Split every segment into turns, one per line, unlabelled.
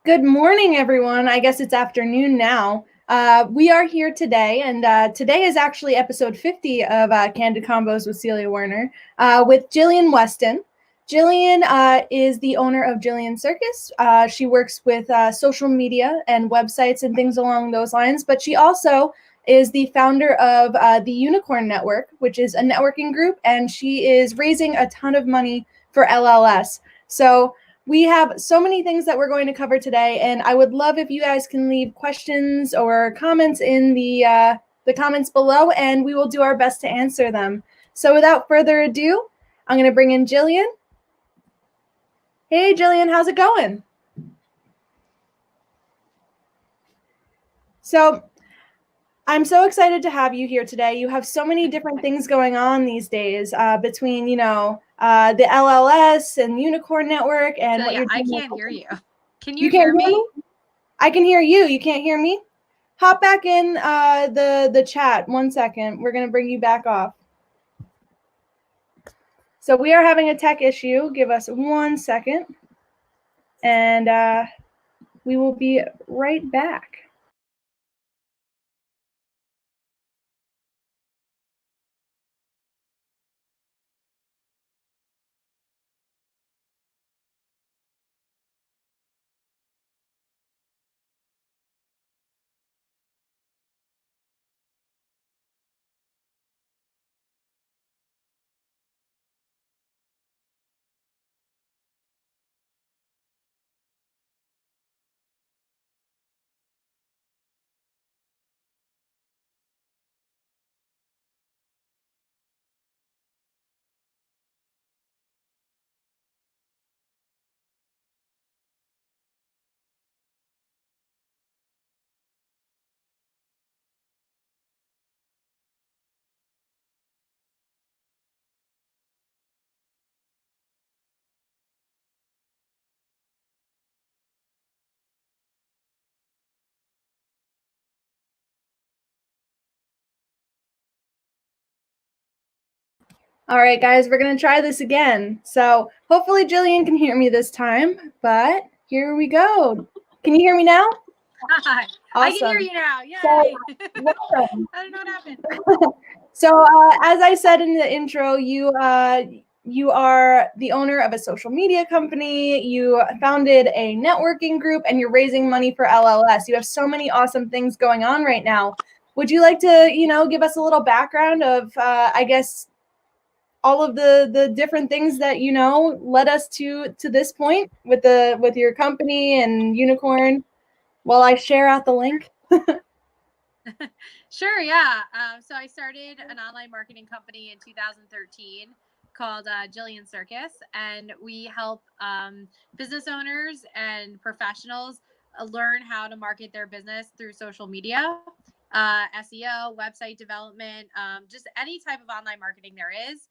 Good morning, everyone. I guess it's afternoon now. We are here today, and today is actually episode 50 of Candid Convos with Celia Werner with Jillian Weston. Jillian is the owner of Jillianscircus. She works with social media and websites and things along those lines, but she also is the founder of the Unicorn Network, which is a networking group, and she is raising a ton of money for LLS. So we have so many things that we're going to cover today, and I would love if you guys can leave questions or comments in the comments below, and we will do our best to answer them. So without further ado, I'm going to bring in Jillian. Hey, Jillian, how's it going? So I'm so excited to have you here today. You have so many different things going on these days between, the LLS and Unicorn Network and
Celia,
what you're doing.
I can't hear you. Can you hear me?
I can hear you. You can't hear me? Hop back in the chat. 1 second. We're going to bring you back off. So we are having a tech issue. Give us 1 second. And we will be right back. All right, guys, we're going to try this again. So hopefully Jillian can hear me this time, but here we go. Can you hear me now?
Hi.
Awesome.
I can hear you now. Yay.
So, welcome.
I don't know what happened.
So as I said in the intro, you are the owner of a social media company. You founded a networking group, and you're raising money for LLS. You have so many awesome things going on right now. Would you like to, give us a little background of, I guess, all of the different things that led us to this point with your company and Unicorn, while I share out the link?
Sure, yeah. So I started an online marketing company in 2013 called Jillianscircus, and we help business owners and professionals learn how to market their business through social media, SEO, website development, just any type of online marketing there is.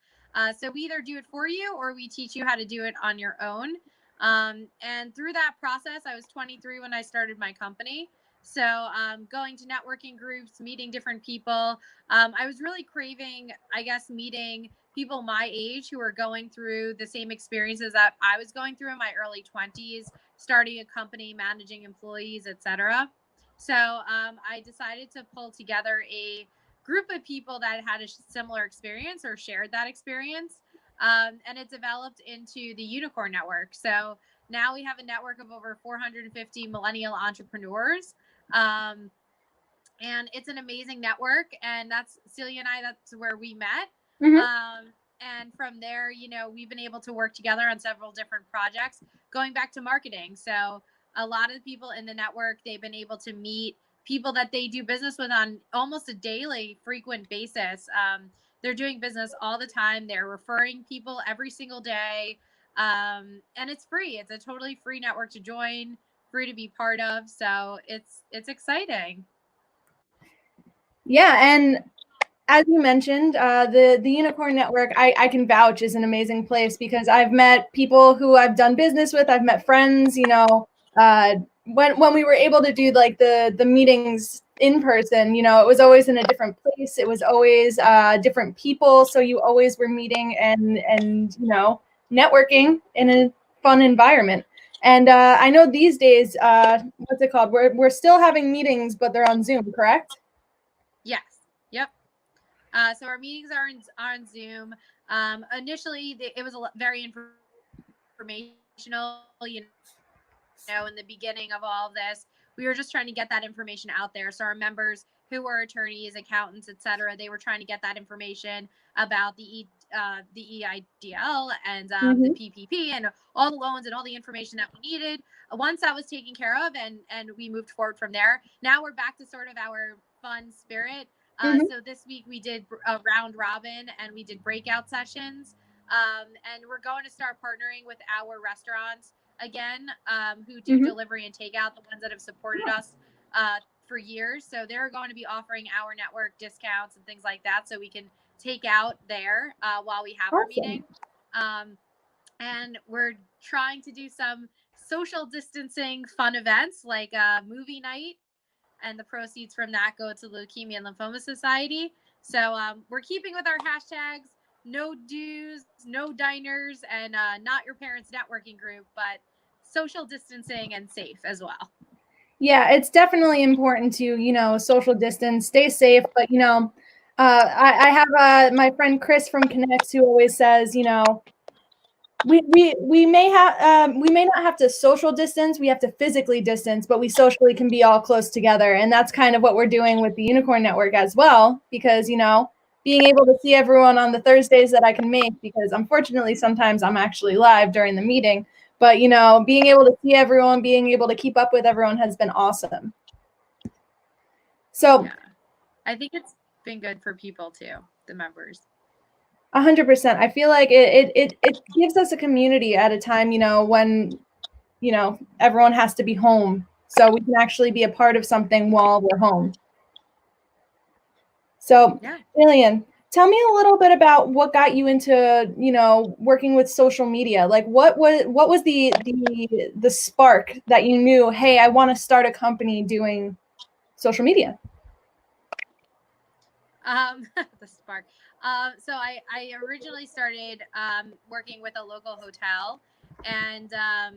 So we either do it for you or we teach you how to do it on your own. And through that process, I was 23 when I started my company. So going to networking groups, meeting different people. I was really craving, I guess, meeting people my age who are going through the same experiences that I was going through in my early 20s, starting a company, managing employees, etc. So I decided to pull together a group of people that had a similar experience or shared that experience. And it developed into the Unicorn Network. So now we have a network of over 450 millennial entrepreneurs. And it's an amazing network. And that's Celia and I, that's where we met. Mm-hmm. And from there, we've been able to work together on several different projects going back to marketing. So a lot of the people in the network, they've been able to meet people that they do business with on almost a daily, frequent basis. They're doing business all the time. They're referring people every single day. And it's free. It's a totally free network to join, free to be part of. So it's exciting.
Yeah. And as you mentioned, the Unicorn Network, I can vouch, is an amazing place because I've met people who I've done business with. I've met friends, when we were able to do like the meetings in person, it was always in a different place. It was always different people. So you always were meeting and networking in a fun environment. And I know these days, what's it called? We're still having meetings, but they're on Zoom, correct?
Yes. Yep. So our meetings are on Zoom. Initially, it was very informational. In the beginning of all of this, we were just trying to get that information out there. So our members who were attorneys, accountants, etc., they were trying to get that information about the EIDL and the PPP and all the loans and all the information that we needed. Once that was taken care of, and we moved forward from there. Now we're back to sort of our fun spirit. So this week we did a round robin and we did breakout sessions. And we're going to start partnering with our restaurants again, who do delivery and takeout, the ones that have supported us for years. So they're going to be offering our network discounts and things like that, so we can take out there while we have our meeting. And we're trying to do some social distancing fun events like a movie night, and the proceeds from that go to Leukemia Lymphoma Society. So we're keeping with our hashtags: no dues, no diners, and not your parents' networking group, but social distancing and safe as well.
Yeah, it's definitely important to, social distance, stay safe. But, I have my friend Chris from Connects who always says, we may not have to social distance, we have to physically distance, but we socially can be all close together. And that's kind of what we're doing with the Unicorn Network as well, because, being able to see everyone on the Thursdays that I can make, because unfortunately sometimes I'm actually live during the meeting, but, being able to see everyone, being able to keep up with everyone has been awesome. So
yeah. I think it's been good for people too, the members.
100%. I feel like it gives us a community at a time, when, everyone has to be home. So we can actually be a part of something while we're home. So,
Yeah.
Jillian, tell me a little bit about what got you into, working with social media. Like what was the spark that you knew, hey, I want to start a company doing social media?
The spark. So I originally started working with a local hotel, and I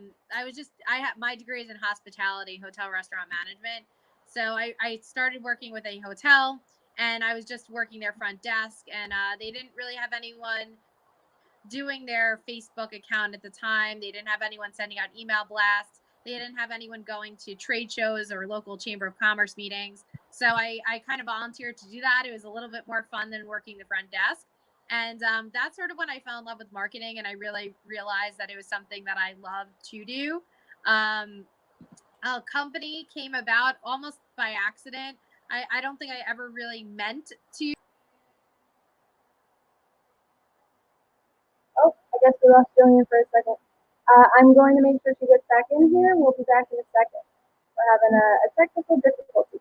have my degree is in hospitality, hotel restaurant management. So I started working with a hotel, and I was just working their front desk, and they didn't really have anyone doing their Facebook account at the time. They didn't have anyone sending out email blasts. They didn't have anyone going to trade shows or local chamber of commerce meetings. So I kind of volunteered to do that. It was a little bit more fun than working the front desk. And that's sort of when I fell in love with marketing, and I really realized that it was something that I loved to do. A company came about almost by accident. I don't think I ever really meant to.
Oh, I guess we lost Jillian for a second. I'm going to make sure she gets back in here. We'll be back in a second. We're having a technical difficulty.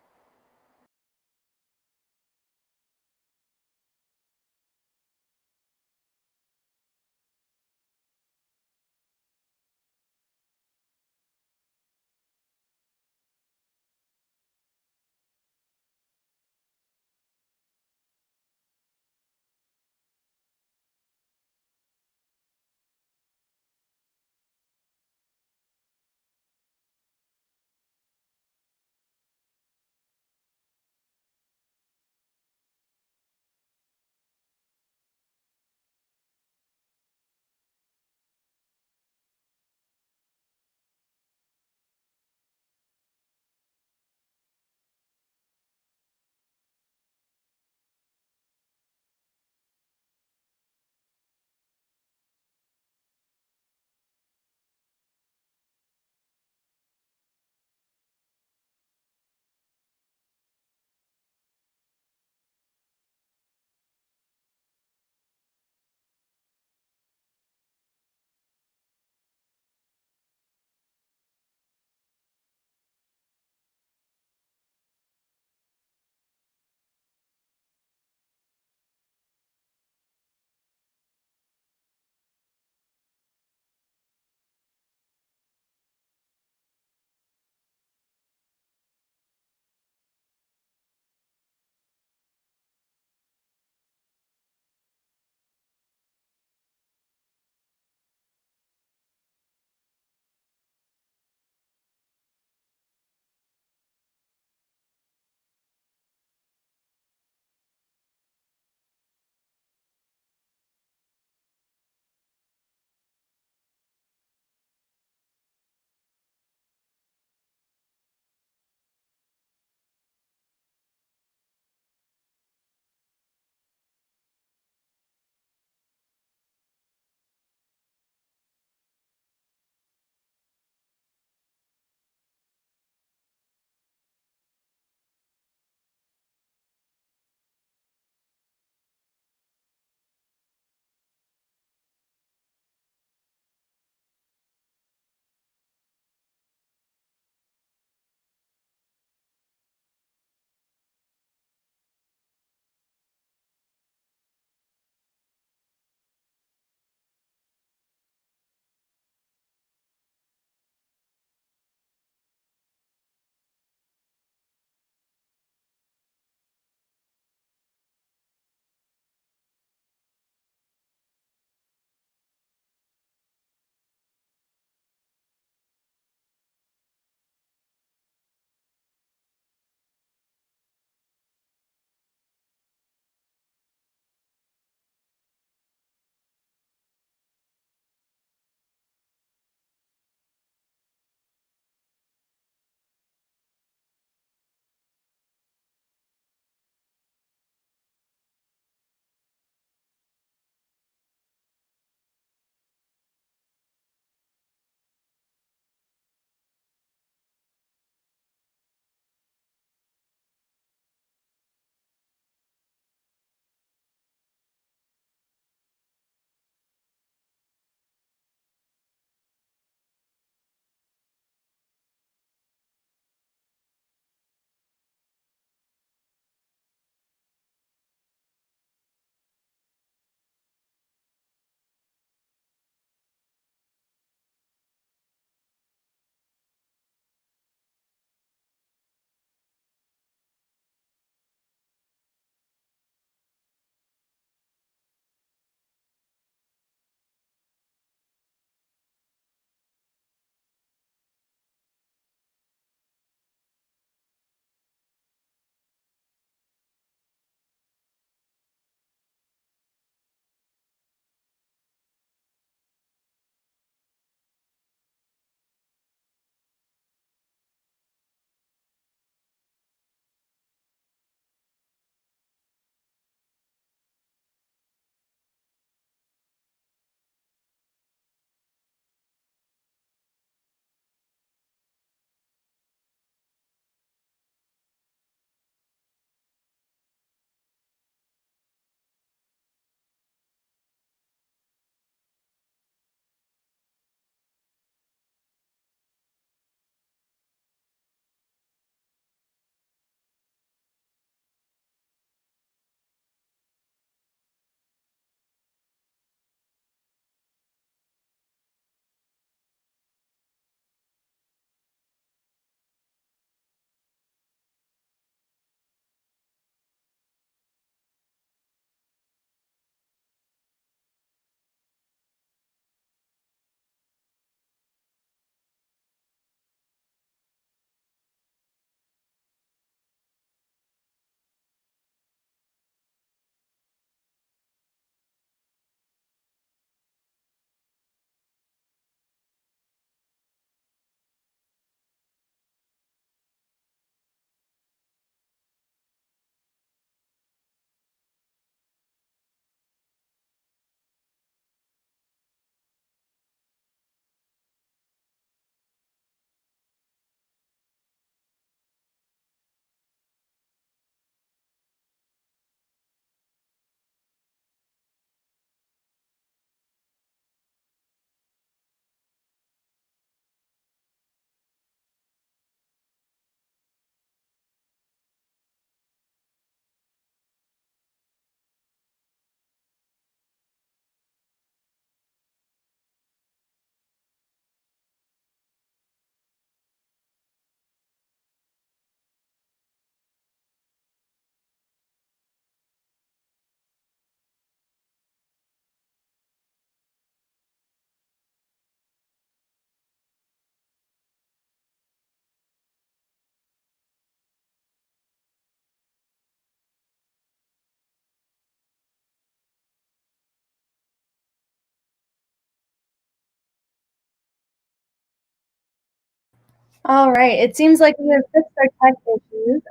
All right. It seems like we have fixed our tech issues.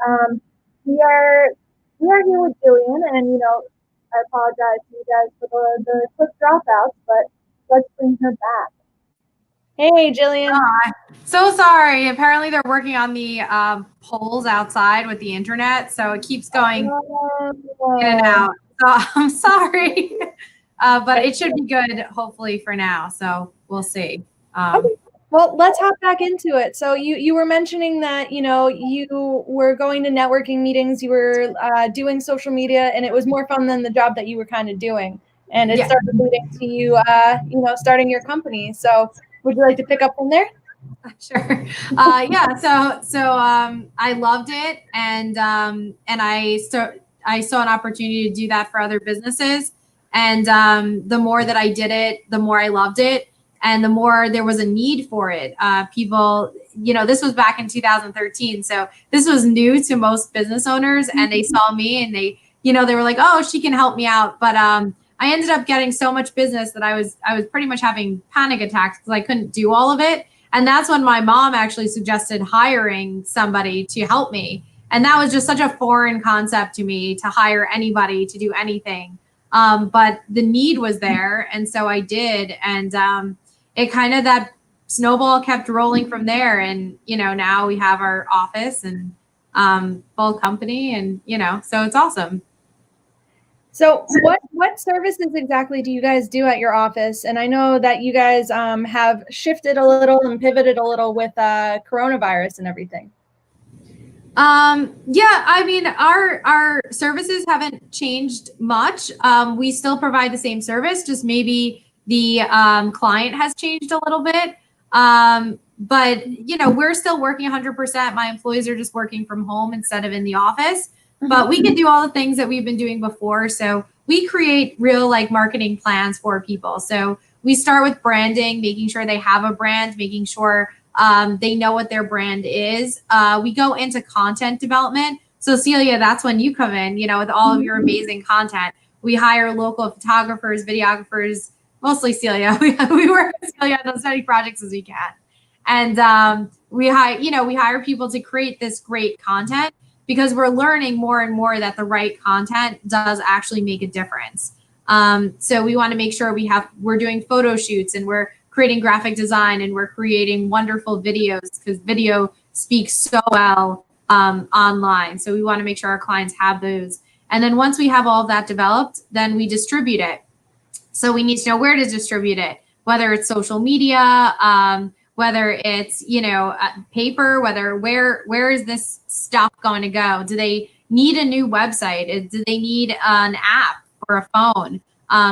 We are we are here with Jillian, and I apologize to you guys for the quick dropouts, but let's bring her back. Hey, Jillian.
So sorry. Apparently, they're working on the poles outside with the internet, so it keeps going in and out. So I'm sorry, but it should be good, hopefully, for now. So we'll see.
Okay. Well, let's hop back into it. So you were mentioning that you were going to networking meetings, you were doing social media, and it was more fun than the job that you were kind of doing, and it started leading to you starting your company. So would you like to pick up from there?
Sure. Yeah. So I loved it, and I saw an opportunity to do that for other businesses, and the more that I did it, the more I loved it, and the more there was a need for it. People, this was back in 2013, so this was new to most business owners, and they saw me, and they were like, "Oh, she can help me out," but I ended up getting so much business that I was pretty much having panic attacks because I couldn't do all of it. And that's when my mom actually suggested hiring somebody to help me. And that was just such a foreign concept to me, to hire anybody to do anything. But the need was there. And so I did. And it kind of, that snowball kept rolling from there. And, now we have our office and full company, and, so it's awesome.
So what services exactly do you guys do at your office? And I know that you guys have shifted a little and pivoted a little with coronavirus and everything.
Yeah, I mean, our services haven't changed much. We still provide the same service, just maybe the client has changed a little bit. But we're still working 100%. My employees are just working from home instead of in the office. But we can do all the things that we've been doing before. So we create real marketing plans for people. So we start with branding, making sure they have a brand, making sure they know what their brand is. We go into content development. So Celia, that's when you come in, with all of your amazing content. We hire local photographers, videographers, mostly Celia. We work with Celia on as many projects as we can. And we hire people to create this great content, because we're learning more and more that the right content does actually make a difference. So we want to make sure we're doing photo shoots, and we're creating graphic design, and we're creating wonderful videos, because video speaks so well online. So we want to make sure our clients have those. And then once we have all of that developed, then we distribute it. So we need to know where to distribute it, whether it's social media, whether it's, paper, where is this stuff going to go? Do they need a new website? Do they need an app or a phone?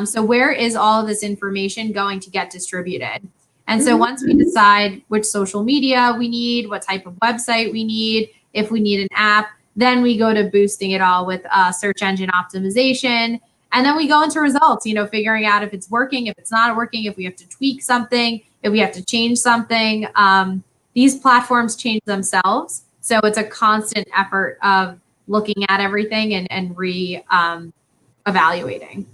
So where is all of this information going to get distributed? And so once we decide which social media we need, what type of website we need, if we need an app, then we go to boosting it all with search engine optimization. And then we go into results, figuring out if it's working, if it's not working, if we have to tweak something, if we have to change something. These platforms change themselves. So it's a constant effort of looking at everything and evaluating.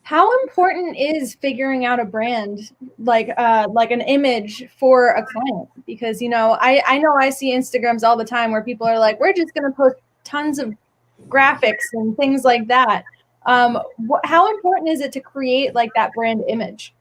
How important is figuring out a brand, like an image for a client? Because I know I see Instagrams all the time where people are like, we're just going to post tons of graphics and things like that. How important is it to create that brand image?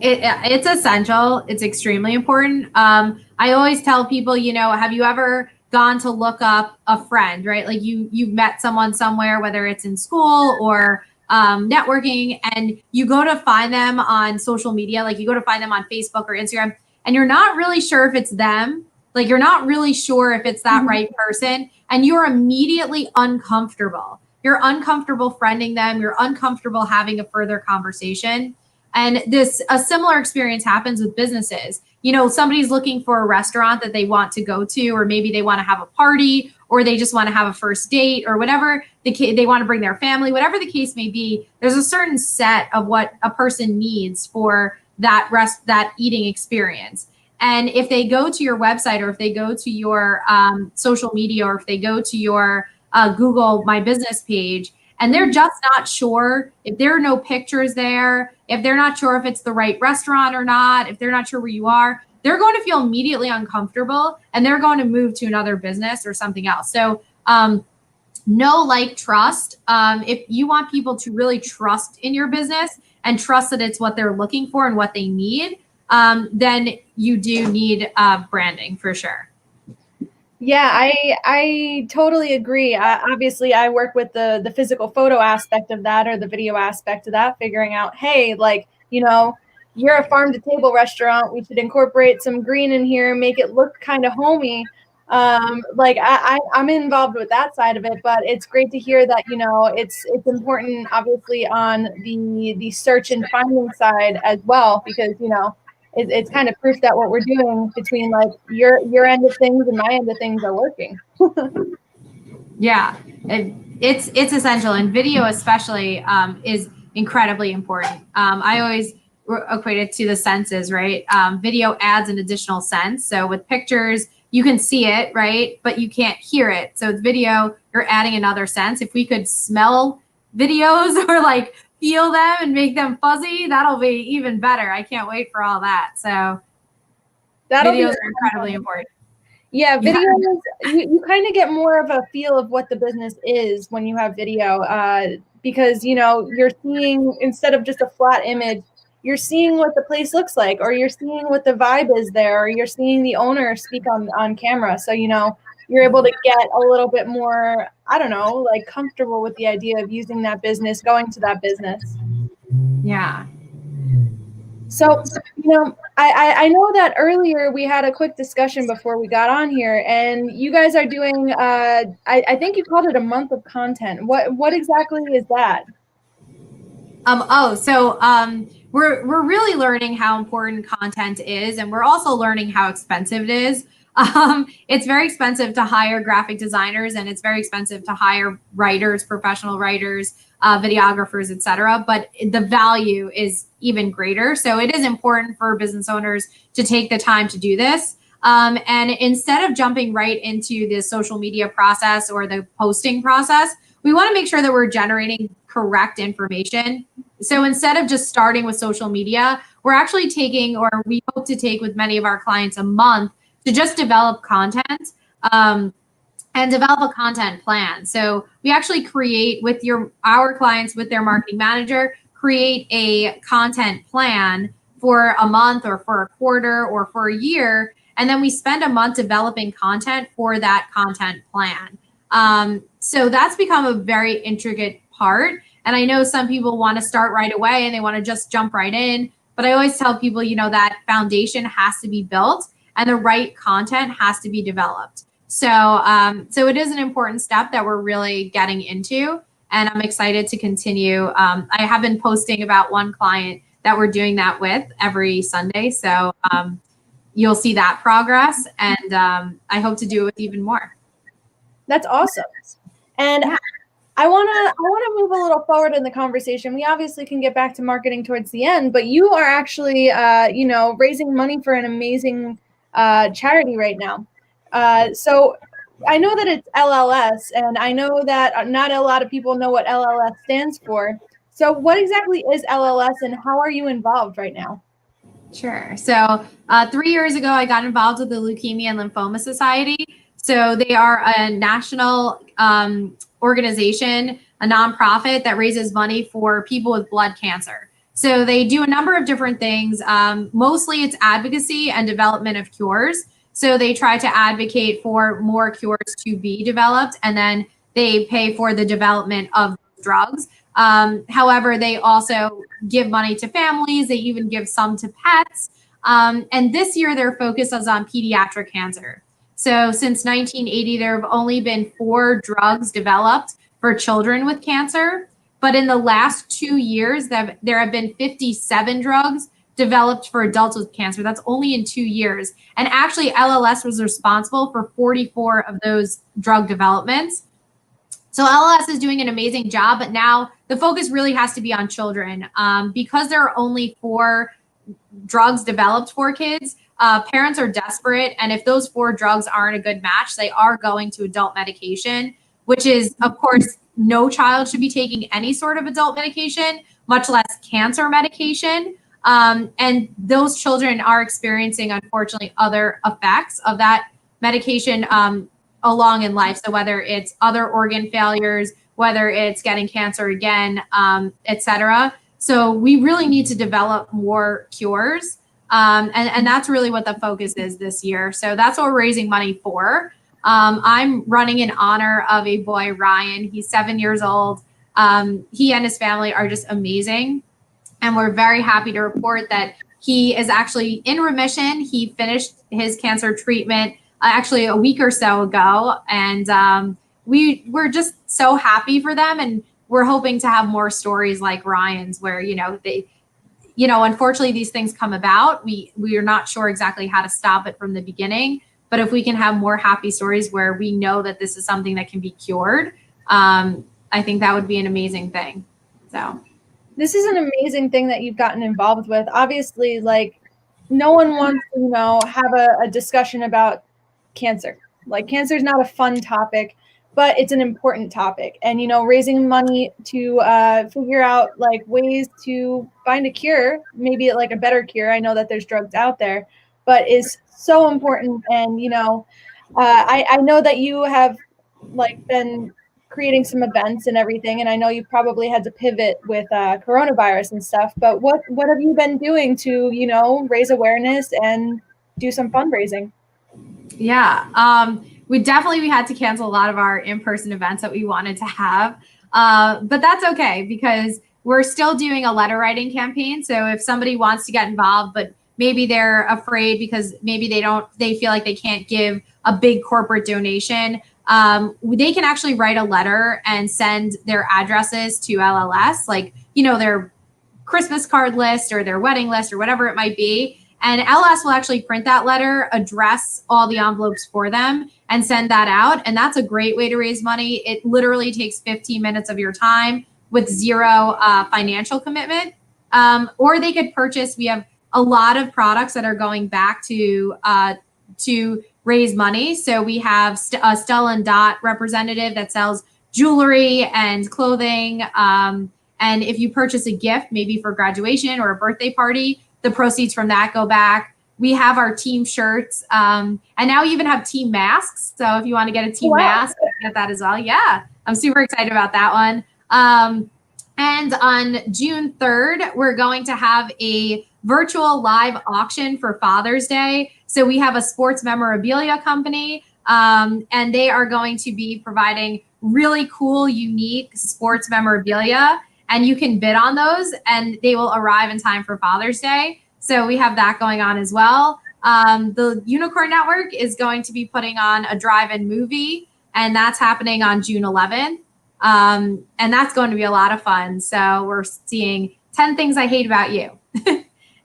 It's essential. It's extremely important. I always tell people, have you ever gone to look up a friend, right? Like you've met someone somewhere, whether it's in school or networking, and you go to find them on social media, like you go to find them on Facebook or Instagram, and you're not really sure if it's them. Like you're not really sure if it's that right person, and you're immediately uncomfortable. You're uncomfortable friending them. You're uncomfortable having a further conversation. And a similar experience happens with businesses. Somebody's looking for a restaurant that they want to go to, or maybe they want to have a party, or they just want to have a first date, or whatever they want to bring their family, whatever the case may be. There's a certain set of what a person needs for that eating experience. And if they go to your website, or if they go to your social media, or if they go to your Google My Business page, and they're just not sure, if there are no pictures there, if they're not sure if it's the right restaurant or not, if they're not sure where you are, they're going to feel immediately uncomfortable and they're going to move to another business or something else. So know, like, trust. If you want people to really trust in your business and trust that it's what they're looking for and what they need, then you do need branding for sure.
Yeah, I totally agree. Obviously, I work with the physical photo aspect of that or the video aspect of that, figuring out, hey, like, you know, you're a farm to table restaurant. We should incorporate some green in here, make it look kind of homey. Like I'm involved with that side of it, but it's great to hear that, you know, it's important, obviously, on the search and finding side as well, because, you know, it's kind of proof that what we're doing between like your end of things and my end of things are working.
Yeah, it's essential, and video especially is incredibly important. I always equate it to the senses, right? Video adds an additional sense. So with pictures, you can see it, right? But you can't hear it. So with video, you're adding another sense. If we could smell videos or like feel them and make them fuzzy, that'll be even better. I can't wait for all that. So videos are incredibly important.
Yeah, videos, you kind of get more of a feel of what the business is when you have video, because, you know, you're seeing, instead of just a flat image, you're seeing what the place looks like, or you're seeing what the vibe is there, or you're seeing the owner speak on camera. So, you know, you're able to get a little bit more, I don't know, like comfortable with the idea of using that business, going to that business.
Yeah.
So, you know, I know that earlier we had a quick discussion before we got on here, and you guys are doing, I think you called it a month of content. What exactly is that?
We're really learning how important content is, and we're also learning how expensive it is. It's very expensive to hire graphic designers, and it's very expensive to hire writers, professional writers, videographers, etc. But the value is even greater. So it is important for business owners to take the time to do this. And instead of jumping right into the social media process or the posting process, we want to make sure that we're generating correct information. So instead of just starting with social media, we're actually taking, or we hope to take with many of our clients, a month to just develop content and develop a content plan. So we actually create with our clients, with their marketing manager, create a content plan for a month or for a quarter or for a year. And then we spend a month developing content for that content plan. So that's become a very intricate part. And I know some people want to start right away and they want to just jump right in. But I always tell people, you know, that foundation has to be built and the right content has to be developed. So it is an important step that we're really getting into. And I'm excited to continue. I have been posting about one client that we're doing that with every Sunday. So you'll see that progress. And I hope to do it with even more.
That's awesome. And yeah. I want to move a little forward in the conversation. We obviously can get back to marketing towards the end, but you are actually, you know, raising money for an amazing charity right now. So I know that it's LLS, and I know that not a lot of people know what LLS stands for. So what exactly is LLS, and how are you involved right now?
Sure. So 3 years ago, I got involved with the Leukemia Lymphoma Society. So they are a national organization, a nonprofit that raises money for people with blood cancer. So they do a number of different things. Mostly it's advocacy and development of cures. So they try to advocate for more cures to be developed, and then they pay for the development of drugs. However, they also give money to families. They even give some to pets. And this year their focus is on pediatric cancer. So since 1980, there have only been 4 drugs developed for children with cancer. But in the last 2 years, there have been 57 drugs developed for adults with cancer. That's only in 2 years. And actually, LLS was responsible for 44 of those drug developments. So LLS is doing an amazing job, but now the focus really has to be on children. Because there are only 4 drugs developed for kids, parents are desperate. And if those 4 drugs aren't a good match, they are going to adult medication, which is, of course, no child should be taking any sort of adult medication, much less cancer medication. And those children are experiencing, unfortunately, other effects of that medication along in life. So whether it's other organ failures, whether it's getting cancer again, et cetera. So we really need to develop more cures. And that's really what the focus is this year. So that's what we're raising money for. I'm running in honor of a boy, Ryan. He's 7 years old. He and his family are just amazing. And we're very happy to report that he is actually in remission. He finished his cancer treatment actually a week or so ago. And we're just so happy for them. And we're hoping to have more stories like Ryan's where, unfortunately, these things come about. We are not sure exactly how to stop it from the beginning. But if we can have more happy stories where we know that this is something that can be cured, I think that would be an amazing thing. So
this is an amazing thing that you've gotten involved with. Obviously, like, no one wants to, have a discussion about cancer. Like, cancer is not a fun topic, but it's an important topic. And, raising money to figure out like ways to find a cure, maybe like a better cure. I know that there's drugs out there, but is so important. And, I know that you have like been creating some events and everything. And I know you probably had to pivot with coronavirus and stuff, but what have you been doing to, raise awareness and do some fundraising?
Yeah, we had to cancel a lot of our in-person events that we wanted to have, but that's okay because we're still doing a letter writing campaign. So if somebody wants to get involved, but maybe they're afraid because maybe they feel like they can't give a big corporate donation, they can actually write a letter and send their addresses to LLS, like, their Christmas card list or their wedding list or whatever it might be. And LLS will actually print that letter, address all the envelopes for them, and send that out. And that's a great way to raise money. It literally takes 15 minutes of your time with zero financial commitment. Or they could purchase, we have a lot of products that are going back to raise money. So we have a Stella and Dot representative that sells jewelry and clothing. And if you purchase a gift, maybe for graduation or a birthday party, the proceeds from that go back. We have our team shirts, and now we even have team masks. So if you want to get a team mask, you can get that as well. Yeah, I'm super excited about that one. And on June 3rd, we're going to have a virtual live auction for Father's Day. So we have a sports memorabilia company, and they are going to be providing really cool, unique sports memorabilia. And you can bid on those and they will arrive in time for Father's Day. So we have that going on as well. The Unicorn Network is going to be putting on a drive-in movie, and that's happening on June 11th. And that's going to be a lot of fun. So we're seeing 10 Things I Hate About You.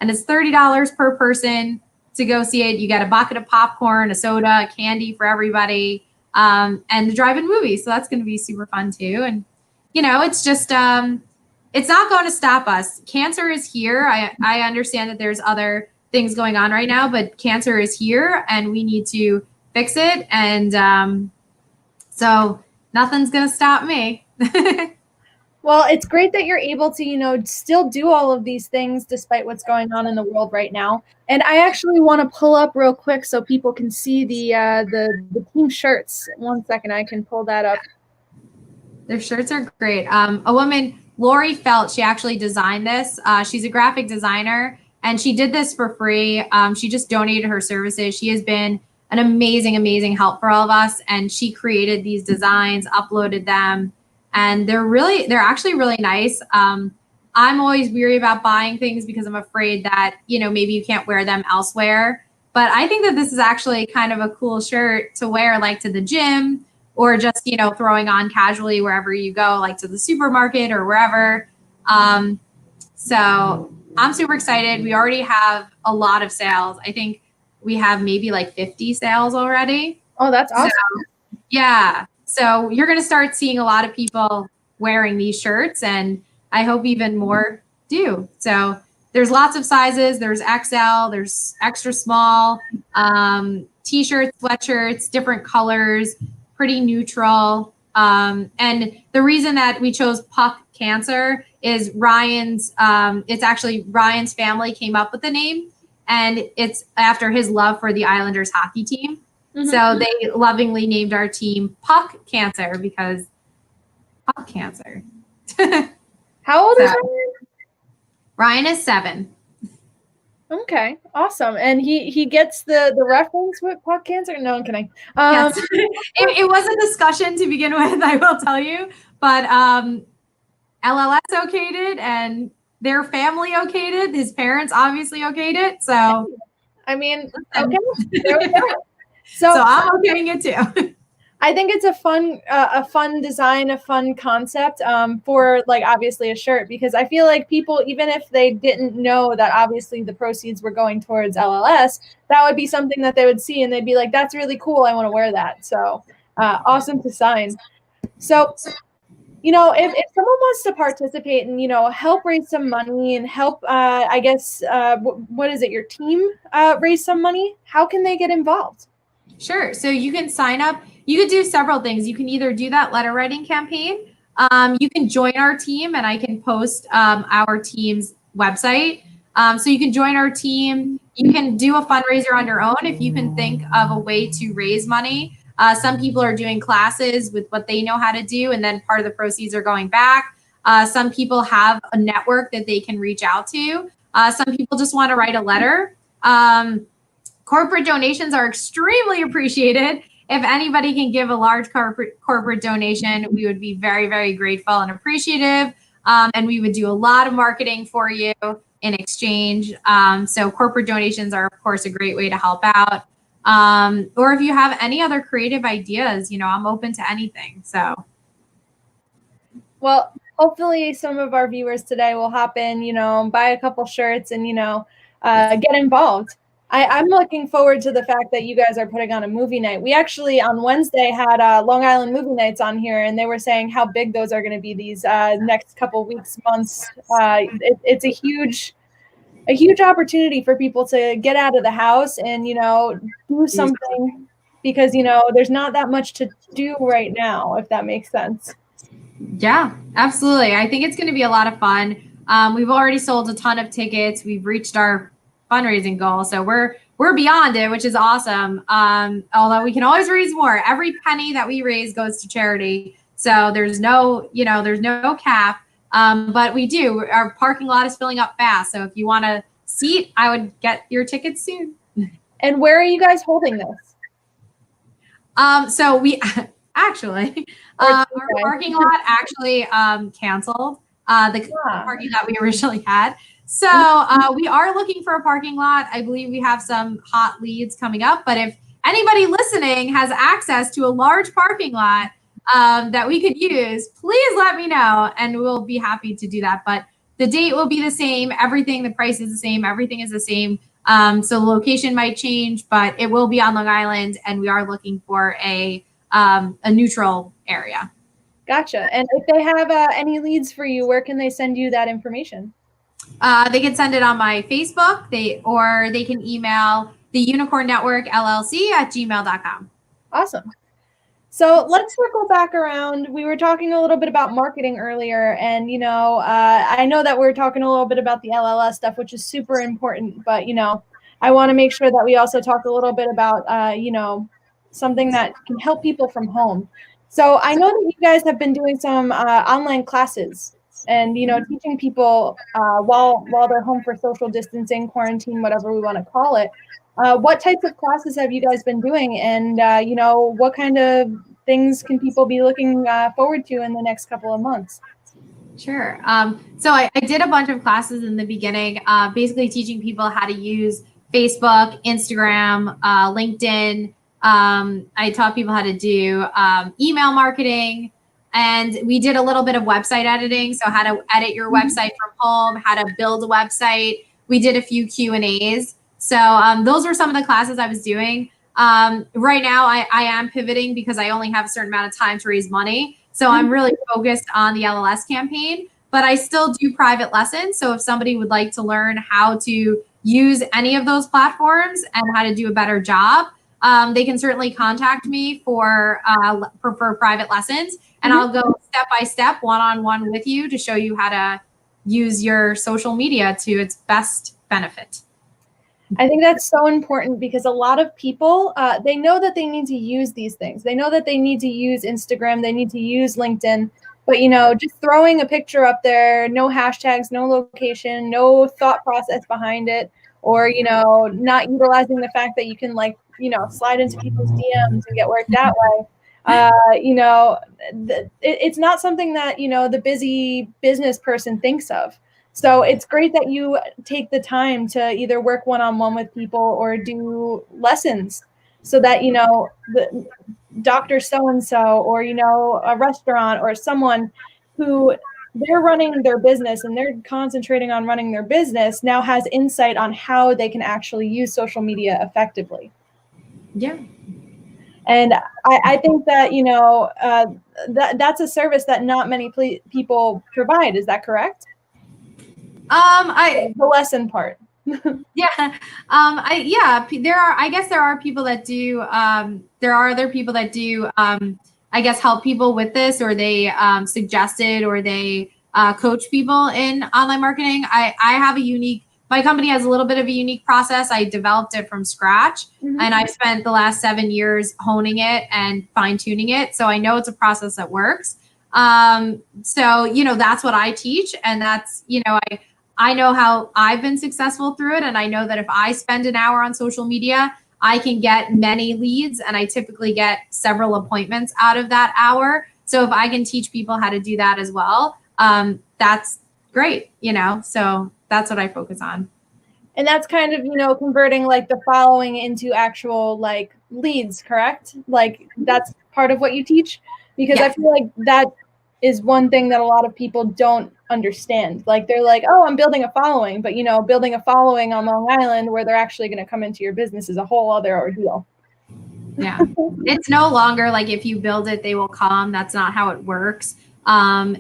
And it's $30 per person to go see it. You get a bucket of popcorn, a soda, candy for everybody, and the drive-in movie. So that's going to be super fun too. And, it's just... it's not going to stop us. Cancer is here. I understand that there's other things going on right now, but cancer is here and we need to fix it. And so nothing's going to stop me.
Well, it's great that you're able to, still do all of these things despite what's going on in the world right now. And I actually want to pull up real quick so people can see the team shirts. 1 second, I can pull that up.
Their shirts are great. A woman, Lori Felt, she actually designed this. She's a graphic designer and she did this for free. She just donated her services. She has been an amazing, amazing help for all of us. And she created these designs, uploaded them, and they're actually really nice. I'm always weary about buying things because I'm afraid that, maybe you can't wear them elsewhere. But I think that this is actually kind of a cool shirt to wear like to the gym, or just, throwing on casually wherever you go, like to the supermarket or wherever. So I'm super excited. We already have a lot of sales. I think we have maybe like 50 sales already.
Oh, that's awesome.
So, yeah. So you're going to start seeing a lot of people wearing these shirts, and I hope even more do. So there's lots of sizes. There's XL, there's extra small, t-shirts, sweatshirts, different colors, pretty neutral. And the reason that we chose puck Cancer is Ryan's, it's actually Ryan's family came up with the name, and it's after his love for the Islanders hockey team. Mm-hmm. So they lovingly named our team Puck Cancer because Puck Cancer.
How old is Ryan?
Ryan is 7.
Okay, awesome. And he gets the reference with Puck Cancer? No, I'm kidding.
Yes. it was a discussion to begin with, I will tell you, but LLS okayed it, and their family okayed it. His parents obviously okayed it. So,
I mean, okay. There we go. So
I'm okaying it too.
I think it's a fun design, a fun concept for like obviously a shirt, because I feel like people, even if they didn't know that obviously the proceeds were going towards LLS, that would be something that they would see and they'd be like, that's really cool. I want to wear that. So awesome design. So, you know, if someone wants to participate and, you know, help raise some money and help, I guess, what is it, your team raise some money, how can they get involved?
Sure. So you can sign up. You could do several things. You can either do that letter writing campaign. You can join our team, and I can post our team's website. So you can join our team. You can do a fundraiser on your own if you can think of a way to raise money. Some people are doing classes with what they know how to do, and then part of the proceeds are going back. Some people have a network that they can reach out to. Some people just want to write a letter. Corporate donations are extremely appreciated. If anybody can give a large corporate donation, we would be very, very grateful and appreciative. And we would do a lot of marketing for you in exchange. So corporate donations are, of course, a great way to help out. Or if you have any other creative ideas, you know, I'm open to anything. So.
Well, hopefully some of our viewers today will hop in, you know, buy a couple shirts and, you know, get involved. I'm looking forward to the fact that you guys are putting on a movie night. We actually on Wednesday had Long Island movie nights on here, and they were saying how big those are going to be these next couple weeks, months. It's a huge opportunity for people to get out of the house and, you know, do something, because, you know, there's not that much to do right now, if that makes sense.
Yeah, absolutely. I think it's going to be a lot of fun. We've already sold a ton of tickets. We've reached our fundraising goal, so we're beyond it, which is awesome. Although we can always raise more. Every penny that we raise goes to charity, so there's no cap. But we do. Our parking lot is filling up fast, so if you want a seat, I would get your tickets soon.
And where are you guys holding this?
So we actually our parking lot actually canceled the parking lot we originally had. So we are looking for a parking lot. I believe we have some hot leads coming up, but if anybody listening has access to a large parking lot that we could use, please let me know and we'll be happy to do that. But the date will be the same. Everything, the price is the same. Everything is the same. So the location might change, but it will be on Long Island, and we are looking for a neutral area.
Gotcha. And if they have any leads for you, where can they send you that information?
They can send it on my Facebook, or they can email the Unicorn Network LLC at gmail.com.
Awesome. So let's circle back around. We were talking a little bit about marketing earlier, and, you know, I know that we're talking a little bit about the LLS stuff, which is super important, but, you know, I want to make sure that we also talk a little bit about, you know, something that can help people from home. So I know that you guys have been doing some online classes and, you know, teaching people while they're home for social distancing, quarantine, whatever we want to call it. What types of classes have you guys been doing? And, you know, what kind of things can people be looking forward to in the next couple of months?
Sure. So I did a bunch of classes in the beginning, basically teaching people how to use Facebook, Instagram, LinkedIn. I taught people how to do email marketing. And we did a little bit of website editing. So how to edit your website from home, how to build a website. We did a few Q&As. So those were some of the classes I was doing. Right now, I am pivoting because I only have a certain amount of time to raise money. So I'm really focused on the LLS campaign, but I still do private lessons. So if somebody would like to learn how to use any of those platforms and how to do a better job, they can certainly contact me for private lessons. and I'll go step by step, one-on-one with you to show you how to use your social media to its best benefit.
I think that's so important because a lot of people, they know that they need to use these things. They know that they need to use Instagram, they need to use LinkedIn, but just throwing a picture up there, no hashtags, no location, no thought process behind it, or, not utilizing the fact that you can slide into people's DMs and get work that way. It's not something that, the busy business person thinks of. So it's great that you take the time to either work one-on-one with people or do lessons so that, the Dr. So-and-so or, a restaurant or someone who they're running their business and they're concentrating on running their business now has insight on how they can actually use social media effectively.
Yeah.
And I think that, that's a service that not many people provide. Is that correct? The lesson part.
Yeah. There are people that do, there are other people that do, help people with this, or they suggest it, or they coach people in online marketing. I have my company has a little bit of a unique process. I developed it from scratch, and I've spent the last 7 years honing it and fine tuning it. So I know it's a process that works. That's what I teach. And that's, I know how I've been successful through it. And I know that if I spend an hour on social media, I can get many leads, and I typically get several appointments out of that hour. So if I can teach people how to do that as well, that's great, so that's what I focus on.
And that's kind of, converting the following into actual leads, correct? That's part of what you teach, because I feel like that is one thing that a lot of people don't understand. They're like, oh, I'm building a following, but building a following on Long Island where they're actually going to come into your business is a whole other ordeal.
Yeah. It's no longer like if you build it, they will come. That's not how it works. And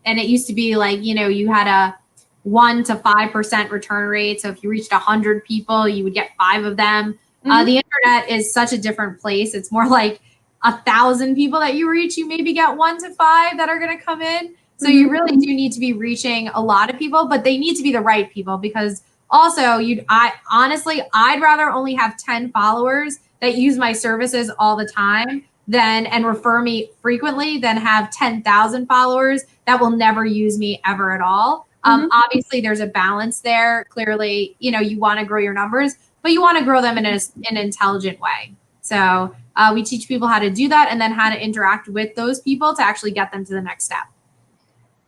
it used to be you had a 1 to 5% return rate. So if you reached 100 people, you would get 5 of them. The internet is such a different place. It's more like 1,000 people that you reach, you maybe get 1 to 5 that are going to come in. So you really do need to be reaching a lot of people, but they need to be the right people, because also I'd rather only have 10 followers that use my services all the time and refer me frequently than have 10,000 followers that will never use me ever at all. Obviously there's a balance there. Clearly, you want to grow your numbers, but you want to grow them in an intelligent way. So we teach people how to do that, and then how to interact with those people to actually get them to the next step.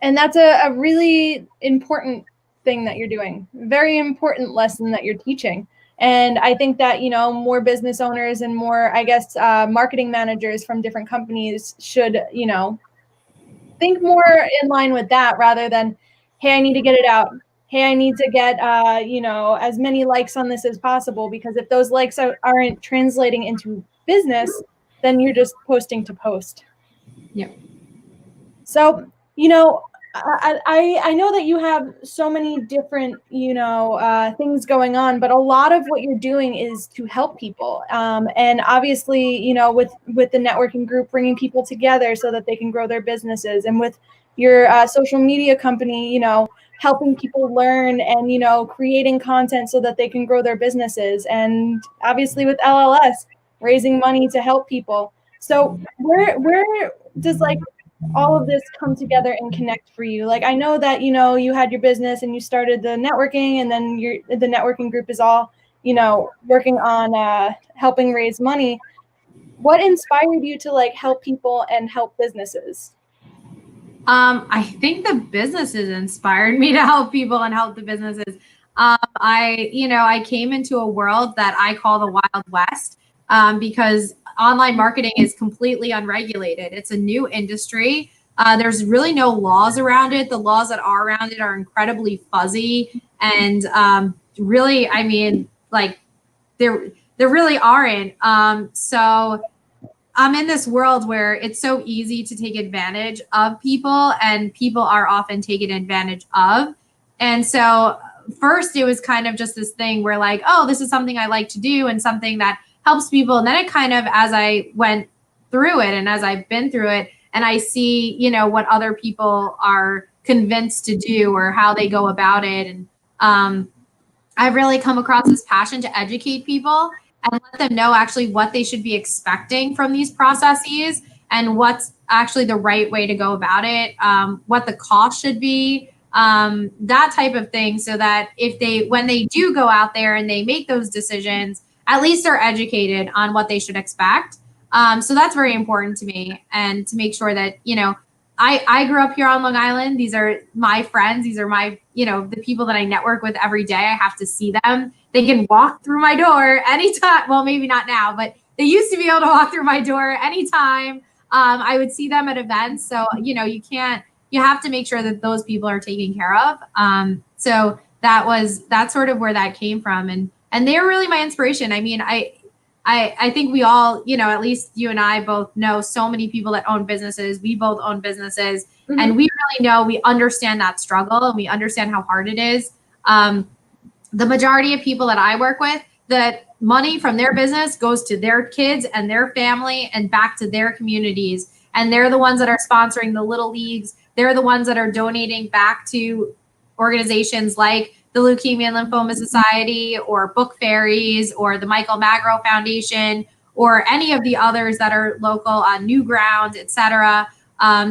And that's a really important thing that you're doing. Very important lesson that you're teaching. And I think that, more business owners and more, marketing managers from different companies should, think more in line with that, rather than, hey, I need to get it out. Hey, I need to get, as many likes on this as possible, because if those likes aren't translating into business, then you're just posting to post.
Yeah.
So, I know that you have so many different, things going on, but a lot of what you're doing is to help people. And obviously, with the networking group, bringing people together so that they can grow their businesses, and with your social media company, helping people learn and, creating content so that they can grow their businesses. And obviously with LLS, raising money to help people. So where does all of this come together and connect for you? I know that, you had your business and you started the networking, and then the networking group is all, working on helping raise money. What inspired you to help people and help businesses?
I think the businesses inspired me to help people and help the businesses. I came into a world that I call the Wild West, because online marketing is completely unregulated. It's a new industry. There's really no laws around it. The laws that are around it are incredibly fuzzy, and really, there really aren't. So I'm in this world where it's so easy to take advantage of people, and people are often taken advantage of. And so first it was kind of just this thing where oh, this is something I like to do and something that helps people. And then it kind of, as I went through it and as I've been through it, and I see, what other people are convinced to do or how they go about it. And I've really come across this passion to educate people and let them know actually what they should be expecting from these processes and what's actually the right way to go about it, what the cost should be, that type of thing, so that when they do go out there and they make those decisions, at least they're educated on what they should expect. So that's very important to me, and to make sure that, I grew up here on Long Island. These are my friends. These are my, the people that I network with every day. I have to see them. They can walk through my door anytime. Well, maybe not now, but they used to be able to walk through my door anytime. I would see them at events. So, you have to make sure that those people are taken care of. So that's sort of where that came from. And they're really my inspiration. I mean, I think we all, at least you and I both know so many people that own businesses. We both own businesses, and we really we understand that struggle, and we understand how hard it is. The majority of people that I work with, that money from their business goes to their kids and their family and back to their communities. And they're the ones that are sponsoring the little leagues. They're the ones that are donating back to organizations like the Leukemia Lymphoma Society, or Book Fairies, or the Michael Magro Foundation, or any of the others that are local on New Ground, etc.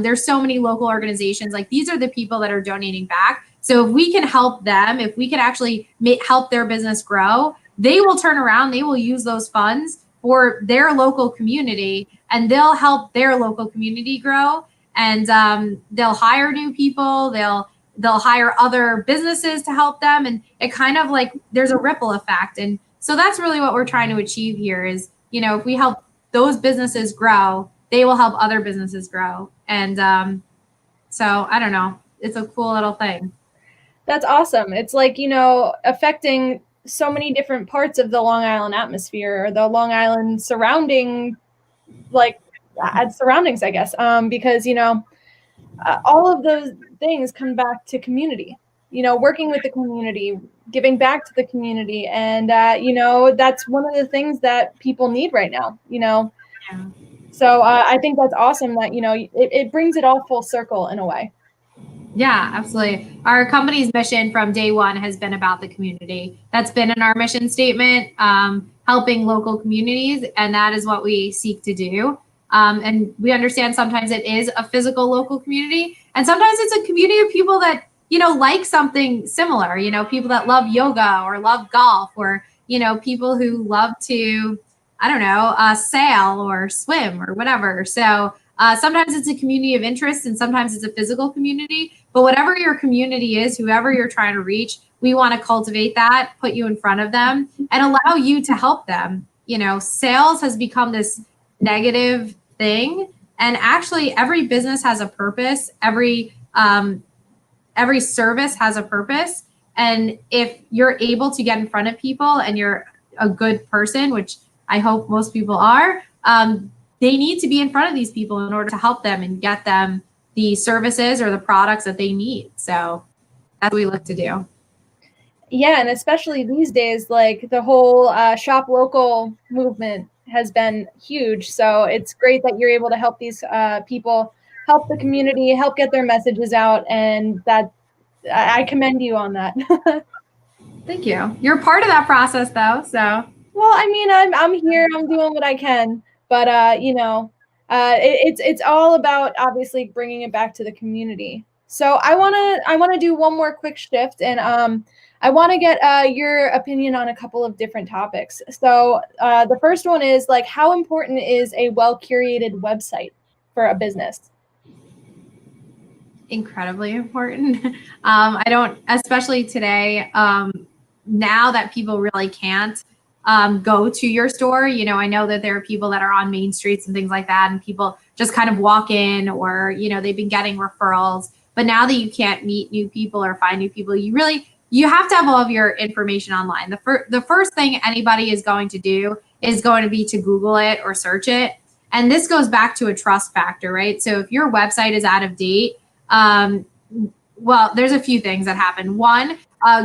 There's so many local organizations. Like, these are the people that are donating back. So if we can help them, if we can actually help their business grow, they will turn around, they will use those funds for their local community, and they'll help their local community grow. And they'll hire new people, they'll hire other businesses to help them. And it kind of like, there's a ripple effect. And so that's really what we're trying to achieve here is, if we help those businesses grow, they will help other businesses grow. And so I don't know, it's a cool little thing.
That's awesome. It's like, affecting so many different parts of the Long Island atmosphere, or the Long Island surroundings, I guess, because, all of those things come back to community, working with the community, giving back to the community. And, that's one of the things that people need right now, Yeah. So I think that's awesome that, it brings it all full circle in a way.
Yeah, absolutely. Our company's mission from day one has been about the community. That's been in our mission statement, helping local communities, and that is what we seek to do. And we understand sometimes it is a physical local community, and sometimes it's a community of people that, like something similar, people that love yoga or love golf, or, people who love to, sail or swim or whatever. So sometimes it's a community of interest, and sometimes it's a physical community. But whatever your community is, whoever you're trying to reach, we want to cultivate that, put you in front of them, and allow you to help them. Sales has become this negative thing, and actually every business has a purpose. Every service has a purpose. And if you're able to get in front of people and you're a good person, which I hope most people are, they need to be in front of these people in order to help them and get them the services or the products that they need. So that's what we look to do.
Yeah, and especially these days, like the whole shop local movement has been huge. So it's great that you're able to help these people, help the community, help get their messages out, and that I commend you on that.
Thank you. You're part of that process, though. So
well, I mean, I'm here. I'm doing what I can, but it's all about obviously bringing it back to the community. So I wanna do one more quick shift, and I want to get your opinion on a couple of different topics. So the first one is, like, how important is a well-curated website for a business?
Incredibly important. I don't, especially today, now that people really can't go to your store. I know that there are people that are on main streets and things like that, and people just kind of walk in, or, they've been getting referrals. But now that you can't meet new people or find new people, you have to have all of your information online. The first thing anybody is going to do is going to be to Google it or search it. And this goes back to a trust factor, right? So if your website is out of date, well, there's a few things that happen. One,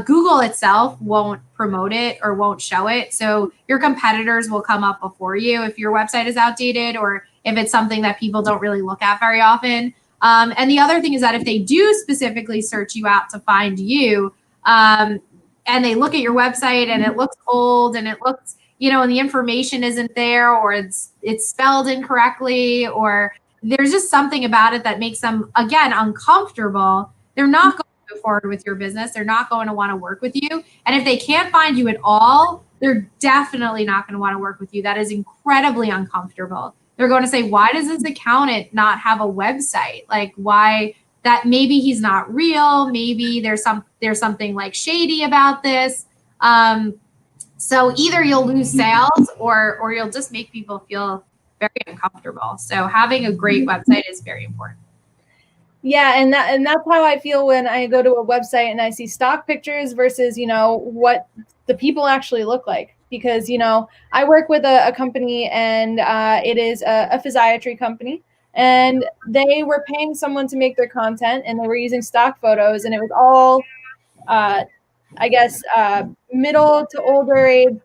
Google itself won't promote it or won't show it. So your competitors will come up before you if your website is outdated, or
if it's something that people don't really look at very often. And the other thing is that if they do specifically search you out to find you, and they look at your website and it looks old and it looks, and the information isn't there, or it's spelled incorrectly, or there's just something about it that makes them, again, uncomfortable, they're not going to move forward with your business. They're not going to want to work with you. And if they can't find you at all, they're definitely not going to want to work with you. That is incredibly uncomfortable. They're going to say, why does this accountant not have a website? Like, why? That maybe he's not real. Maybe there's something like shady about this. So either you'll lose sales or you'll just make people feel very uncomfortable. So having a great website is very important.
Yeah, and that's how I feel when I go to a website and I see stock pictures versus, what the people actually look like. Because, I work with a company, and it is a physiatry company, and they were paying someone to make their content, and they were using stock photos, and it was all, middle to older age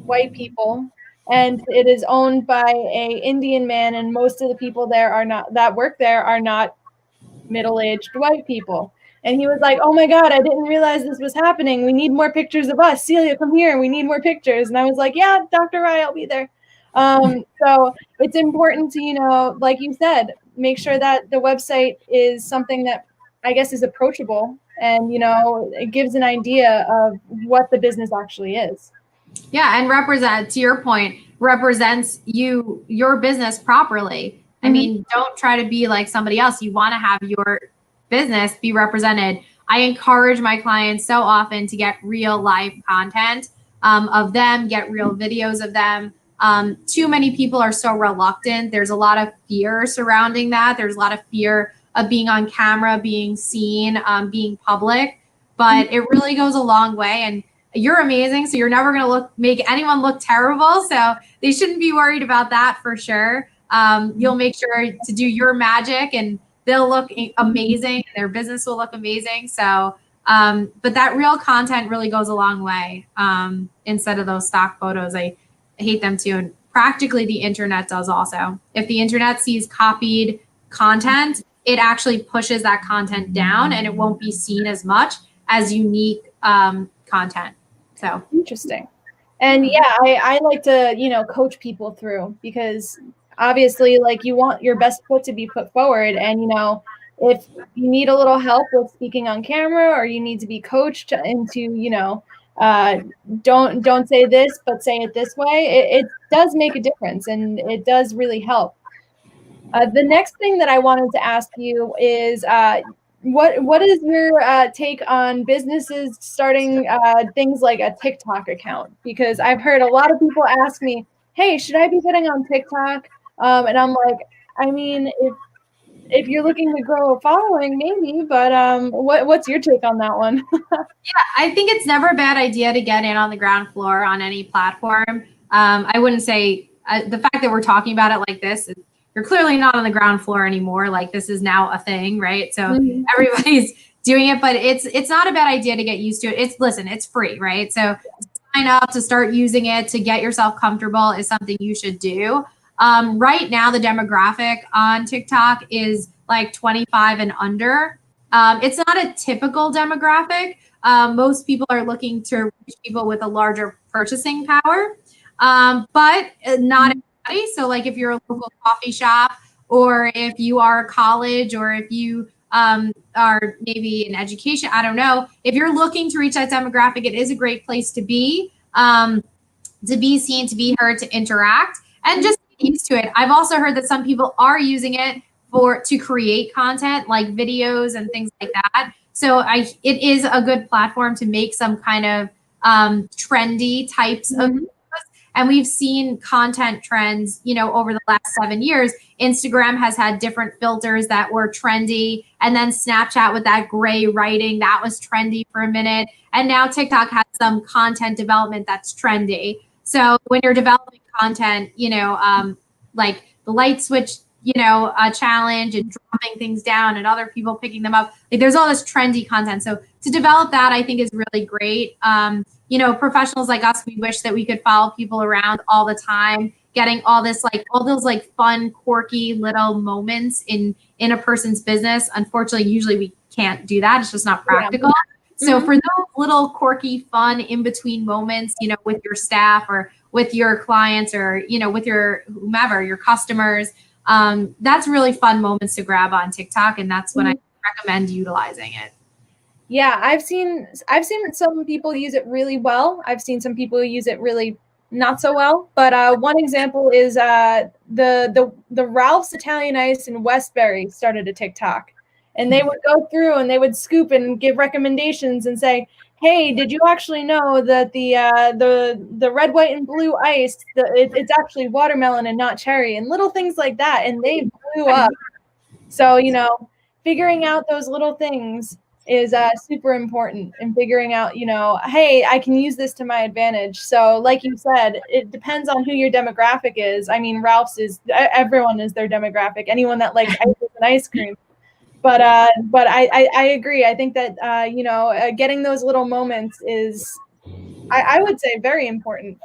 white people. And it is owned by a Indian man, and most of the people that work there are not middle-aged white people. And he was like, oh my God, I didn't realize this was happening. We need more pictures of us. Celia, come here. We need more pictures. And I was like, yeah, Dr. Rai, I'll be there. So it's important to, like you said, make sure that the website is something that I guess is approachable, and, it gives an idea of what the business actually is.
Yeah. And to your point, represents your business properly. I mean, don't try to be like somebody else. You want to have your business be represented. I encourage my clients so often to get real life content of them, get real videos of them. Too many people are so reluctant. There's a lot of fear surrounding that. There's a lot of fear of being on camera, being seen, being public, but it really goes a long way. And you're amazing. So you're never going to make anyone look terrible. So they shouldn't be worried about that for sure. You'll make sure to do your magic, and they'll look amazing. Their business will look amazing. So, but that real content really goes a long way. Instead of those stock photos, I hate them too. And practically the internet does also. If the internet sees copied content, it actually pushes that content down, and it won't be seen as much as unique content. So
interesting. And yeah, I like to, coach people through, because obviously, like, you want your best foot to be put forward. And, if you need a little help with speaking on camera, or you need to be coached into, don't say this, but say it this way, it does make a difference, and it does really help. The next thing that I wanted to ask you is, what is your take on businesses starting things like a TikTok account? Because I've heard a lot of people ask me, hey, should I be getting on TikTok? And I'm like, I mean, if you're looking to grow a following, maybe, but what's your take on that one?
Yeah, I think it's never a bad idea to get in on the ground floor on any platform. I wouldn't say the fact that we're talking about it like this, you're clearly not on the ground floor anymore. Like, this is now a thing, right? So everybody's doing it, but it's not a bad idea to get used to it. It's free, right? So sign up to start using it, to get yourself comfortable is something you should do. Right now, the demographic on TikTok is like 25 and under. It's not a typical demographic. Most people are looking to reach people with a larger purchasing power, but not everybody. So like, if you're a local coffee shop, or if you are a college, or if you are maybe in education, I don't know. If you're looking to reach that demographic, it is a great place to be seen, to be heard, to interact, and just get used to it. I've also heard that some people are using it to create content, like videos and things like that. So it is a good platform to make some kind of trendy types of videos. And we've seen content trends, over the last 7 years. Instagram has had different filters that were trendy, and then Snapchat with that gray writing, that was trendy for a minute. And now TikTok has some content development that's trendy. So when you're developing content, like the light switch, challenge, and dropping things down and other people picking them up, like, there's all this trendy content. So to develop that, I think, is really great. Professionals like us, we wish that we could follow people around all the time getting all those fun, quirky little moments in a person's business. Unfortunately, usually we can't do that. It's just not practical. Yeah. So for those little quirky, fun in between moments, with your staff or with your clients or, with your whomever, your customers, that's really fun moments to grab on TikTok. And that's when I recommend utilizing it.
Yeah, I've seen some people use it really well. I've seen some people use it really not so well. But one example is the Ralph's Italian Ice in Westbury started a TikTok, and they would go through and they would scoop and give recommendations and say, "Hey, did you actually know that the red, white, and blue ice it's actually watermelon and not cherry?" And little things like that, and they blew up. So figuring out those little things is super important, and figuring out, hey, I can use this to my advantage. So like you said, it depends on who your demographic is. I mean, Ralph's everyone is their demographic, anyone that likes ice and ice cream. But I agree. I think that, getting those little moments is, I would say, very important.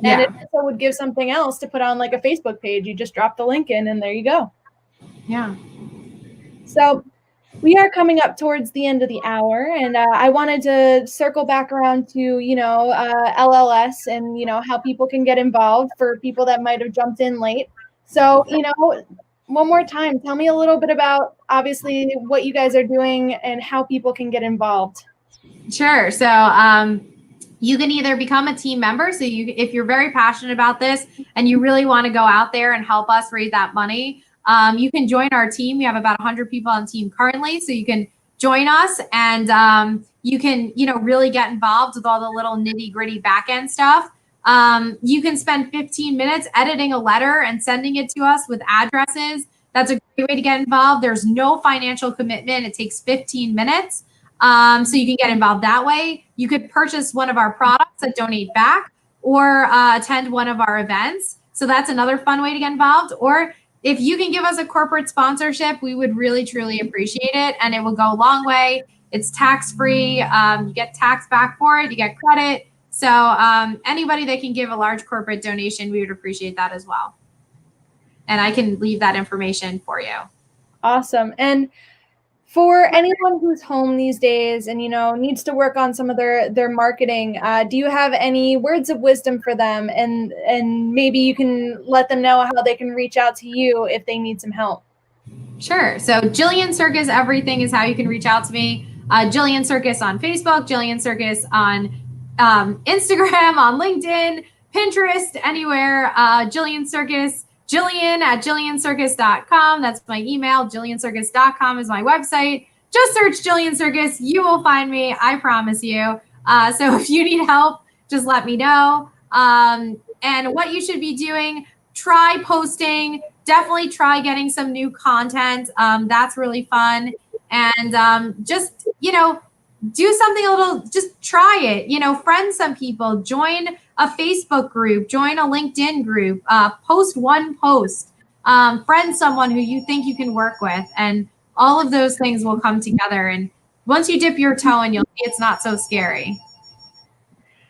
And it also would give something else to put on like a Facebook page. You just drop the link in and there you go.
Yeah.
So we are coming up towards the end of the hour, and I wanted to circle back around to, LLS and, how people can get involved for people that might have jumped in late. So, one more time, tell me a little bit about, obviously, what you guys are doing and how people can get involved.
Sure. So you can either become a team member. So if you're very passionate about this and you really want to go out there and help us raise that money, you can join our team. We have about 100 people on the team currently. So you can join us and you can, really get involved with all the little nitty gritty back end stuff. You can spend 15 minutes editing a letter and sending it to us with addresses. That's a great way to get involved. There's no financial commitment. It takes 15 minutes. So you can get involved that way. You could purchase one of our products that donate back or attend one of our events. So that's another fun way to get involved. Or if you can give us a corporate sponsorship, we would really, truly appreciate it. And it will go a long way. It's tax-free. You get tax back for it. You get credit. So anybody that can give a large corporate donation, we would appreciate that as well. And I can leave that information for you.
Awesome. And for anyone who's home these days and, needs to work on some of their marketing, do you have any words of wisdom for them? And maybe you can let them know how they can reach out to you if they need some help.
Sure. So Jillian Circus, everything is how you can reach out to me. Jillian Circus on Facebook, Jillian Circus on Instagram, on LinkedIn, Pinterest, anywhere. Jillian Circus. Jillian at jillianscircus.com. That's my email. Jillianscircus.com is my website. Just search Jillian Circus. You will find me. I promise you. So if you need help, just let me know. And what you should be doing, try posting. Definitely try getting some new content. That's really fun. And just, do something a little, just try it, friend some people, join a Facebook group, join a LinkedIn group, post one post, friend someone who you think you can work with, and all of those things will come together. And once you dip your toe in, you'll see it's not so scary.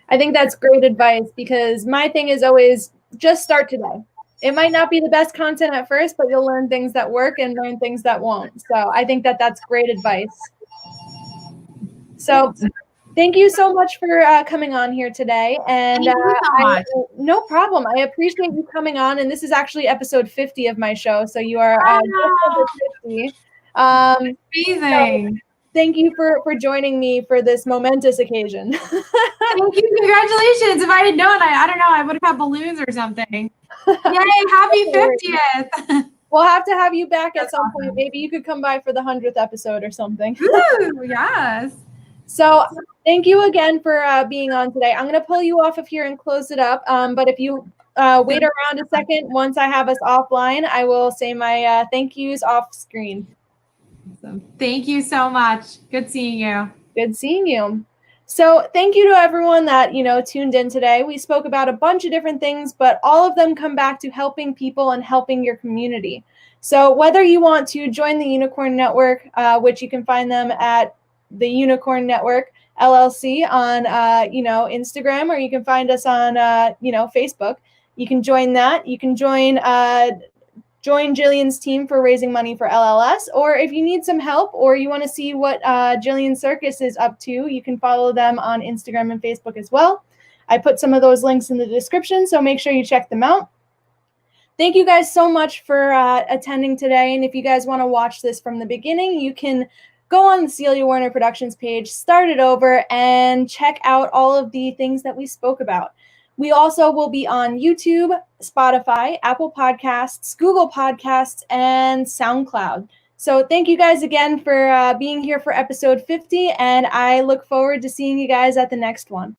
I think that's great advice, because my thing is always just start today. It might not be the best content at first, but you'll learn things that work and learn things that won't. So I think that that's great advice. So thank you so much for coming on here today. And
Thank you so much.
No problem. I appreciate you coming on. And this is actually episode 50 of my show. So you are just over 50.
Amazing.
So thank you for joining me for this momentous occasion.
Thank you. Congratulations. If I had known, I don't know, I would have had balloons or something. Yay. Happy 50th.
We'll have to have you back at some point. Maybe you could come by for the 100th episode or something.
Ooh, yes.
So thank you again for being on today. I'm going to pull you off of here and close it up. But if you wait around a second, once I have us offline, I will say my thank yous off screen.
Awesome. Thank you so much. Good seeing you.
Good seeing you. So thank you to everyone that, tuned in today. We spoke about a bunch of different things, but all of them come back to helping people and helping your community. So whether you want to join the Unicorn Network, which you can find them at the Unicorn Network LLC on, Instagram, or you can find us on, Facebook. You can join that. You can join Jillian's team for raising money for LLS, or if you need some help or you want to see what Jillian Circus is up to, you can follow them on Instagram and Facebook as well. I put some of those links in the description, so make sure you check them out. Thank you guys so much for attending today, and if you guys want to watch this from the beginning, you can go on the Celia Werner Productions page, start it over, and check out all of the things that we spoke about. We also will be on YouTube, Spotify, Apple Podcasts, Google Podcasts, and SoundCloud. So thank you guys again for being here for episode 50, and I look forward to seeing you guys at the next one.